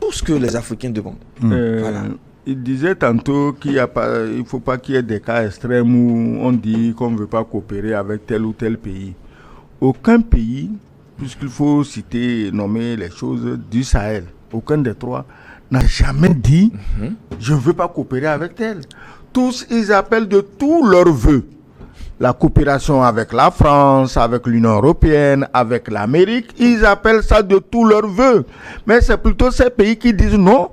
tout ce que les Africains demandent. Voilà. Il disait tantôt qu'il ne faut pas qu'il y ait des cas extrêmes où on dit qu'on ne veut pas coopérer avec tel ou tel pays. Aucun pays, puisqu'il faut nommer les choses du Sahel, aucun des trois n'a jamais dit je ne veux pas coopérer avec tel. Tous, ils appellent de tous leurs vœux la coopération avec la France, avec l'Union européenne, avec l'Amérique. Ils appellent ça de tous leurs vœux. Mais c'est plutôt ces pays qui disent non.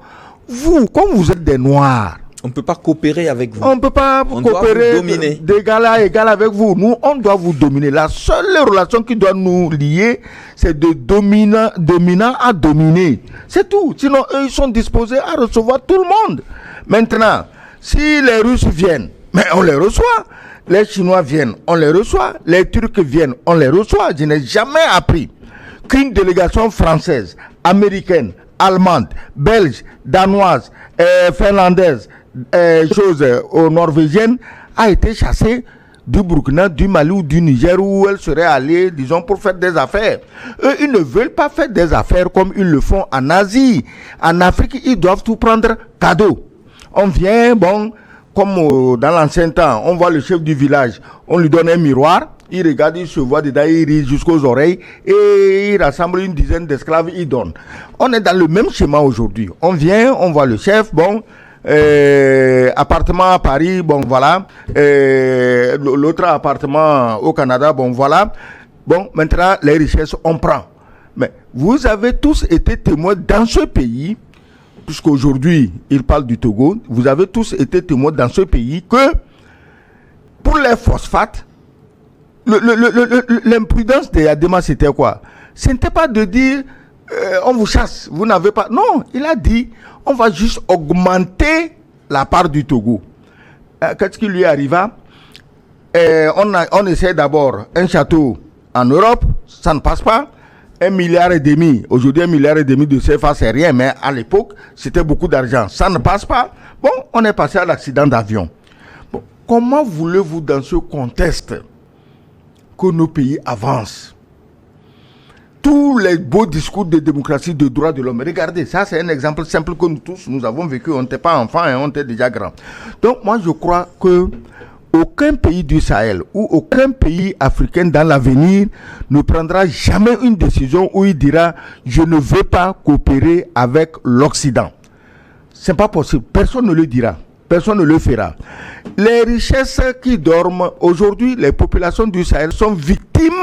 Vous, comme vous êtes des Noirs, on ne peut pas coopérer avec vous. On ne peut pas coopérer d'égal à égal avec vous. Nous, on doit vous dominer. La seule relation qui doit nous lier, c'est de dominant à dominer. C'est tout. Sinon, eux, ils sont disposés à recevoir tout le monde. Maintenant, si les Russes viennent, mais on les reçoit. Les Chinois viennent, on les reçoit. Les Turcs viennent, on les reçoit. Je n'ai jamais appris qu'une délégation française, américaine, allemande, belge, danoise, finlandaise, norvégienne a été chassée du Burkina, du Mali ou du Niger où elle serait allée, disons, pour faire des affaires. Eux, ils ne veulent pas faire des affaires comme ils le font en Asie. En Afrique, ils doivent tout prendre cadeau. On vient, comme dans l'ancien temps, on voit le chef du village, on lui donne un miroir, il regarde, il se voit dedans, il rit jusqu'aux oreilles et il rassemble une dizaine d'esclaves, il donne. On est dans le même schéma aujourd'hui. On vient, on voit le chef, appartement à Paris, voilà. L'autre appartement au Canada, voilà. Maintenant, les richesses, on prend. Mais vous avez tous été témoins dans ce pays, puisqu'aujourd'hui, il parle du Togo, vous avez tous été témoins dans ce pays que pour les phosphates, l'imprudence de Yadema, c'était quoi? Ce n'était pas de dire on vous chasse, vous n'avez pas. Non, il a dit on va juste augmenter la part du Togo. Qu'est-ce qui lui arriva? On essaie d'abord un château en Europe, ça ne passe pas. 1,5 milliard. Aujourd'hui, 1,5 milliard de CFA, c'est rien, mais à l'époque, c'était beaucoup d'argent. Ça ne passe pas. On est passé à l'accident d'avion. Comment voulez-vous, dans ce contexte, que nos pays avancent? Tous les beaux discours de démocratie, de droits de l'homme. Regardez, ça c'est un exemple simple que nous tous, nous avons vécu. On n'était pas enfants, on était déjà grands. Donc moi je crois que aucun pays du Sahel ou aucun pays africain dans l'avenir ne prendra jamais une décision où il dira je ne veux pas coopérer avec l'Occident. C'est pas possible. Personne ne le dira. Personne ne le fera. Les richesses qui dorment aujourd'hui, les populations du Sahel sont victimes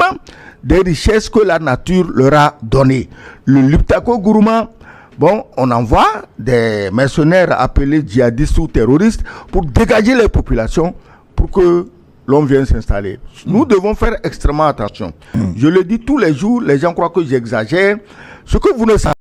des richesses que la nature leur a données. Le Liptako Gourma, on envoie des mercenaires appelés djihadistes ou terroristes pour dégager les populations pour que l'on vienne s'installer. Nous devons faire extrêmement attention. Je le dis tous les jours, les gens croient que j'exagère. Ce que vous ne savez